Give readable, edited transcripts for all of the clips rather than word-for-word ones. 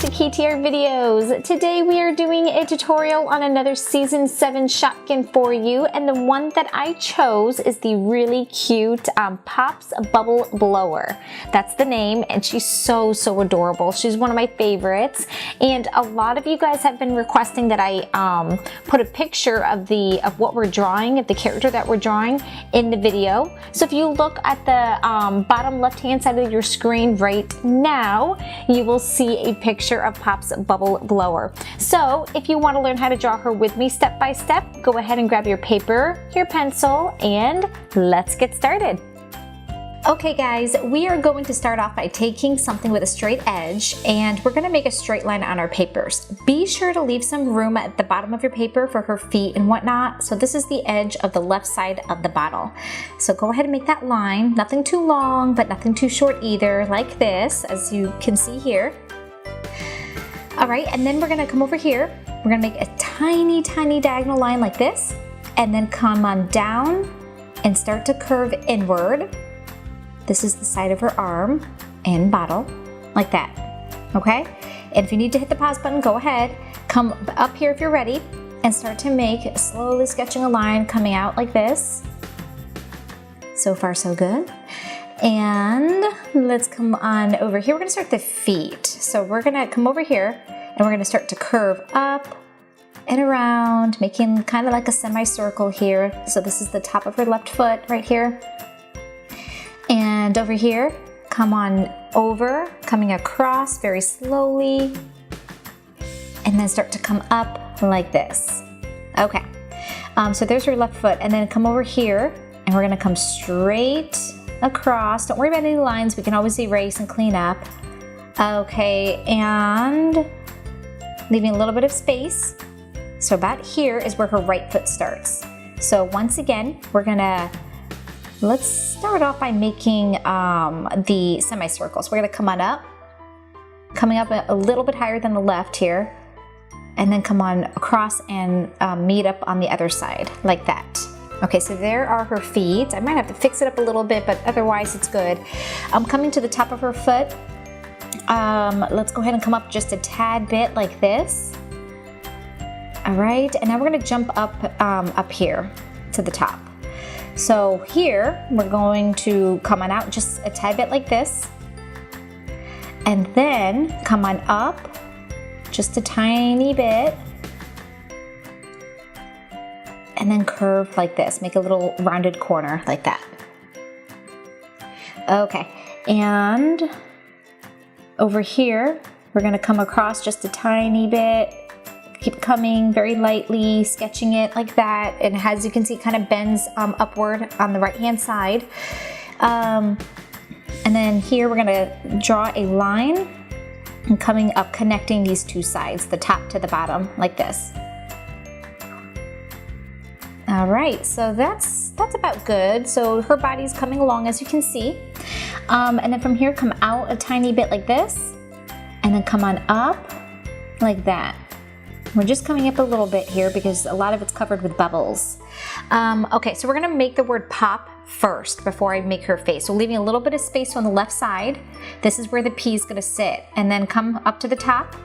back to KTR videos. Today we are doing a tutorial on another season 7 Shopkin for you, and the one that I chose is the really cute Pops Bubble Blower. That's the name, and she's so adorable. She's one of my favorites, and a lot of you guys have been requesting that I put a picture of what we're drawing, of the character that we're drawing in the video. So if you look at the bottom left hand side of your screen right now, you will see a picture of Pop's Bubble Blower. So if you want to learn how to draw her with me step by step, go ahead and grab your paper, your pencil, and let's get started. Okay guys, we are going to start off by taking something with a straight edge, and we're going to make a straight line on our papers. Be sure to leave some room at the bottom of your paper for her feet and whatnot. So this is the edge of the left side of the bottle. So go ahead and make that line, nothing too long but nothing too short either, like this, as you can see here. Alright, and then we're going to come over here. We're going to make a tiny diagonal line like this, and then come on down and start to curve inward. This is the side of her arm and bottle, like that, okay? And if you need to hit the pause button, go ahead. Come up here if you're ready and start to make, slowly sketching a line coming out like this. So far, so good. And let's come on over here. We're gonna start the feet. So we're gonna come over here and we're gonna start to curve up and around, making kind of like a semicircle here. So this is the top of her left foot right here. And over here, come on over, coming across very slowly, and then start to come up like this. Okay, so there's your left foot, and then come over here, and we're gonna come straight across. Don't worry about any lines, we can always erase and clean up. Okay, and leaving a little bit of space. So about here is where her right foot starts. So once again, let's start off by making the semicircles. We're gonna come on up, coming up a little bit higher than the left here, and then come on across and meet up on the other side, like that. Okay, so there are her feet. I might have to fix it up a little bit, but otherwise it's good. I'm coming to the top of her foot. Let's go ahead and come up just a tad bit like this. All right, and now we're gonna jump up here to the top. So here, we're going to come on out just a tad bit like this, and then come on up just a tiny bit, and then curve like this, make a little rounded corner like that. Okay, and over here, we're gonna come across just a tiny bit, keep coming very lightly, sketching it like that, and as you can see, kind of bends upward on the right hand side. And then here we're gonna draw a line and coming up, connecting these two sides, the top to the bottom, like this. All right, so that's about good. So her body's coming along, as you can see. And then from here, come out a tiny bit like this, and then come on up like that. We're just coming up a little bit here because a lot of it's covered with bubbles. Okay, so we're gonna make the word pop first before I make her face. So leaving a little bit of space on the left side. This is where the P is gonna sit. And then come up to the top,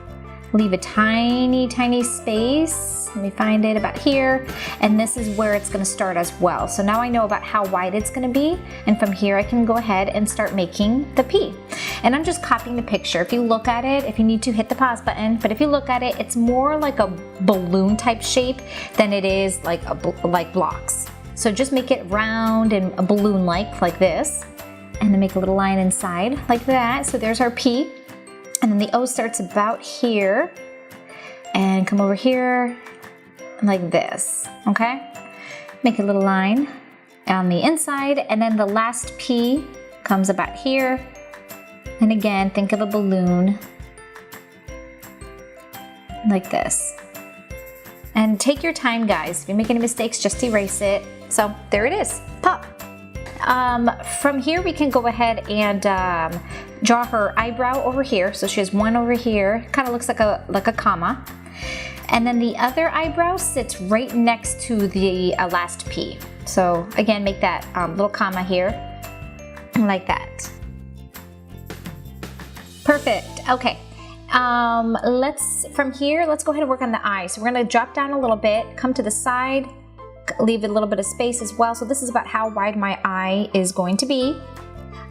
leave a tiny space. Let me find it about here. And this is where it's gonna start as well. So now I know about how wide it's gonna be. And from here, I can go ahead and start making the P. And I'm just copying the picture. If you look at it, if you need to, hit the pause button, but if you look at it, it's more like a balloon type shape than it is like blocks. So just make it round and a balloon like this, and then make a little line inside like that. So there's our P, and then the O starts about here, and come over here like this, okay? Make a little line on the inside, and then the last P comes about here. And again, think of a balloon like this. And take your time, guys. If you make any mistakes, just erase it. So there it is, Pop. From here, we can go ahead and draw her eyebrow over here. So she has one over here, kind of looks like a comma. And then the other eyebrow sits right next to the last P. So again, make that little comma here, like that. Perfect, okay. From here, let's go ahead and work on the eye. So we're gonna drop down a little bit, come to the side, leave a little bit of space as well. So this is about how wide my eye is going to be.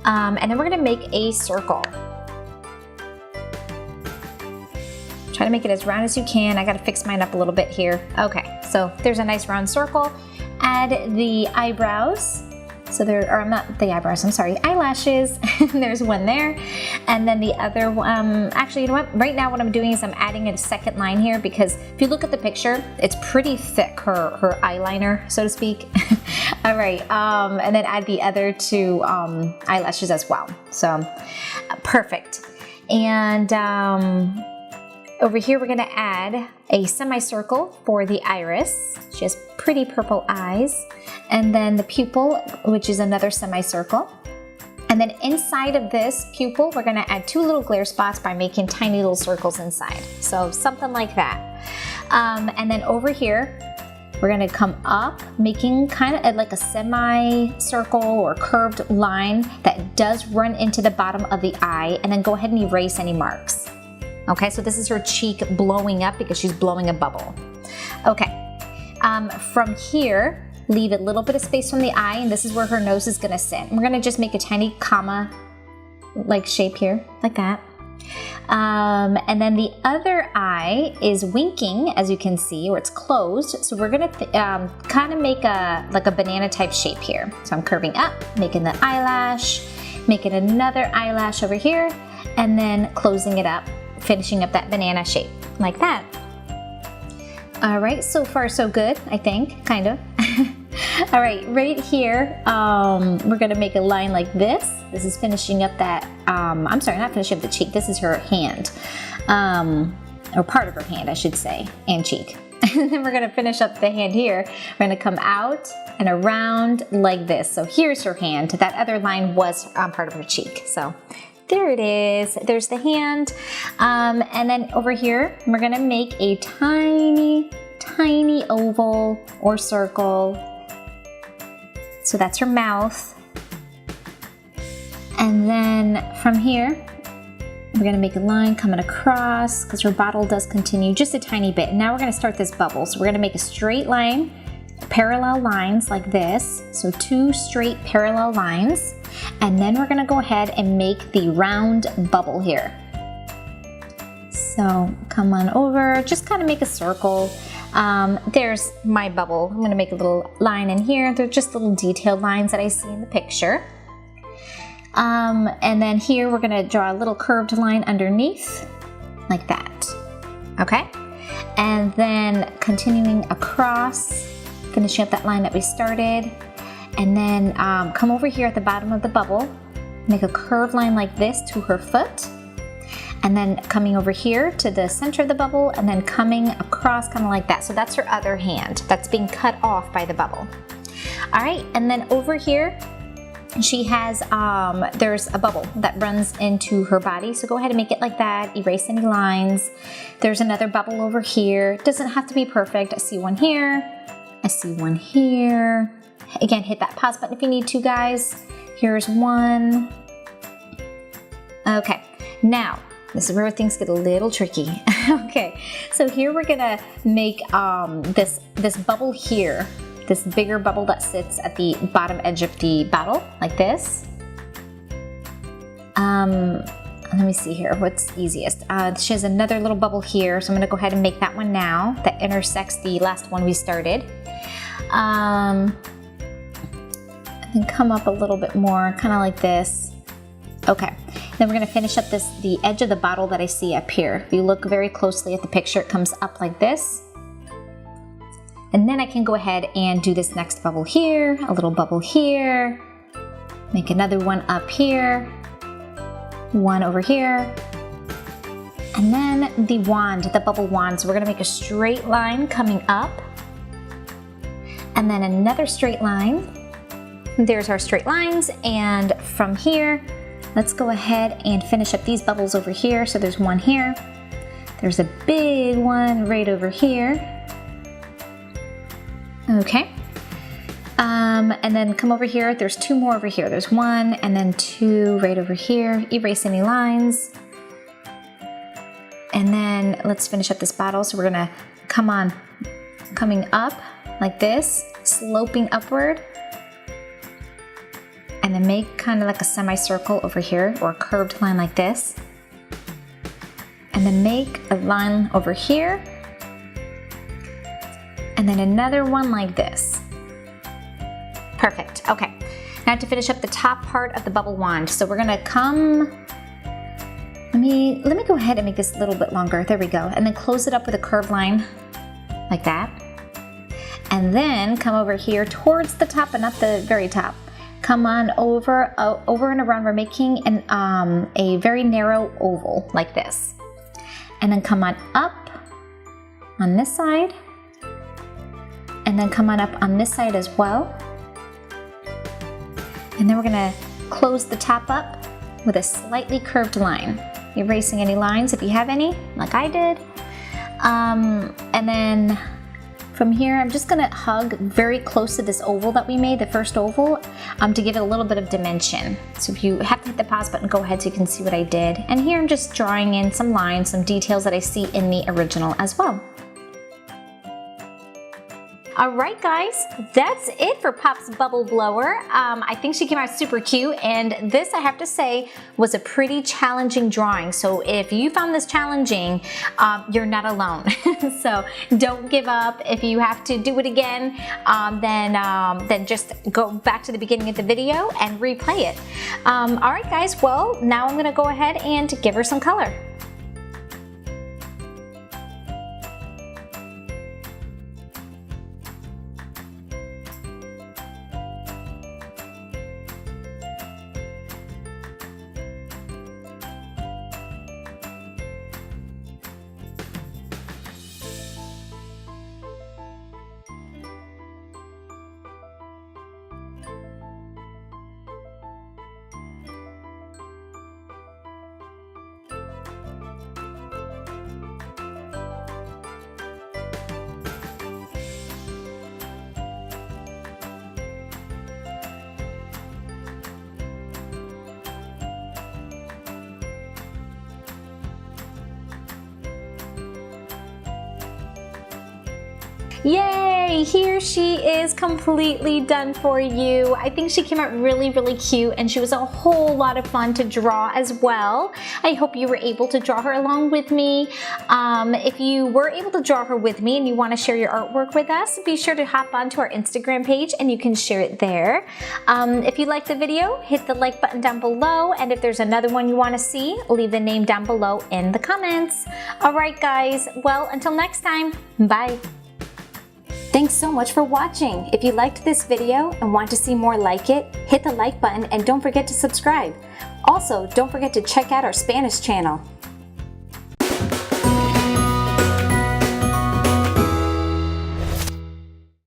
And then we're gonna make a circle. Try to make it as round as you can. I gotta fix mine up a little bit here. Okay, so there's a nice round circle. Add the eyebrows. So there, or not the eyebrows, I'm sorry, eyelashes. There's one there. And then the other one, actually, you know what? Right now what I'm doing is I'm adding a second line here because if you look at the picture, it's pretty thick, her eyeliner, so to speak. All right, and then add the other two eyelashes as well. So, perfect. And over here, we're gonna add a semicircle for the iris. She has pretty purple eyes. And then the pupil, which is another semicircle. And then inside of this pupil, we're gonna add 2 little glare spots by making tiny little circles inside. So something like that. And then over here, we're gonna come up, making kind of like a semi-circle or curved line that does run into the bottom of the eye, and then go ahead and erase any marks. Okay, so this is her cheek blowing up because she's blowing a bubble. Okay, from here, leave a little bit of space from the eye, and this is where her nose is gonna sit. And we're gonna just make a tiny comma-like shape here, like that. And then the other eye is winking, as you can see, or it's closed. So we're gonna kind of make like a banana type shape here. So I'm curving up, making the eyelash, making another eyelash over here, and then closing it up, finishing up that banana shape, like that. All right, so far so good, I think, kind of. All right, right here, we're gonna make a line like this. This is finishing up that, I'm sorry, not finishing up the cheek. This is her hand, or part of her hand, I should say, and cheek. And then we're gonna finish up the hand here. We're gonna come out and around like this. So here's her hand. That other line was part of her cheek. So there it is. There's the hand. And then over here, we're gonna make a tiny oval or circle. So that's her mouth. And then from here, we're gonna make a line coming across because her bottle does continue just a tiny bit. Now we're gonna start this bubble. So we're gonna make a straight line, parallel lines like this. So 2 straight parallel lines. And then we're gonna go ahead and make the round bubble here. So come on over, just kind of make a circle. There's my bubble. I'm gonna make a little line in here. They're just little detailed lines that I see in the picture. And then here we're gonna draw a little curved line underneath, like that, okay? And then continuing across, finishing up that line that we started. And then come over here at the bottom of the bubble, make a curved line like this to her foot. And then coming over here to the center of the bubble, and then coming across kind of like that. So that's her other hand that's being cut off by the bubble. All right, and then over here, she has, there's a bubble that runs into her body. So go ahead and make it like that, erase any lines. There's another bubble over here. Doesn't have to be perfect. I see one here, I see one here. Again, hit that pause button if you need to, guys. Here's one. Okay, now, this is where things get a little tricky. Okay, so here we're gonna make this bubble here, this bigger bubble that sits at the bottom edge of the bottle, like this. Let me see here, what's easiest? She has another little bubble here, so I'm gonna go ahead and make that one now, that intersects the last one we started. And come up a little bit more, kind of like this. Okay, then we're gonna finish up the edge of the bottle that I see up here. If you look very closely at the picture, it comes up like this. And then I can go ahead and do this next bubble here, a little bubble here, make another one up here, one over here, and then the wand, the bubble wand. So we're gonna make a straight line coming up, and then another straight line. There's our straight lines, and from here, let's go ahead and finish up these bubbles over here. So there's one here, there's a big one right over here. Okay, and then come over here, there's 2 more over here. There's 1 and then 2 right over here. Erase any lines. And then let's finish up this bottle. So we're gonna coming up like this, sloping upward, and then make kind of like a semicircle over here, or a curved line like this. And then make a line over here, and then another one like this. Perfect, okay. Now to finish up the top part of the bubble wand. So we're gonna let me go ahead and make this a little bit longer. There we go. And then close it up with a curved line like that. And then come over here towards the top, but not the very top. Come on over and around. We're making a very narrow oval like this. And then come on up on this side. And then come on up on this side as well. And then we're gonna close the top up with a slightly curved line. Erasing any lines if you have any, like I did. And then from here, I'm just gonna hug very close to this oval that we made, the first oval, to give it a little bit of dimension. So if you have to hit the pause button, go ahead so you can see what I did. And here I'm just drawing in some lines, some details that I see in the original as well. Alright guys, that's it for Pop's bubble blower. I think she came out super cute, and this, I have to say, was a pretty challenging drawing. So if you found this challenging, you're not alone. So don't give up. If you have to do it again, then just go back to the beginning of the video and replay it. Alright guys, well now I'm going to go ahead and give her some color. Yay! Here she is, completely done for you. I think she came out really, really cute, and she was a whole lot of fun to draw as well. I hope you were able to draw her along with me. If you were able to draw her with me and you want to share your artwork with us, be sure to hop onto our Instagram page and you can share it there. If you liked the video, hit the like button down below, and if there's another one you want to see, leave the name down below in the comments. Alright guys, well until next time, bye! Thanks so much for watching. If you liked this video and want to see more like it, hit the like button and don't forget to subscribe. Also, don't forget to check out our Spanish channel.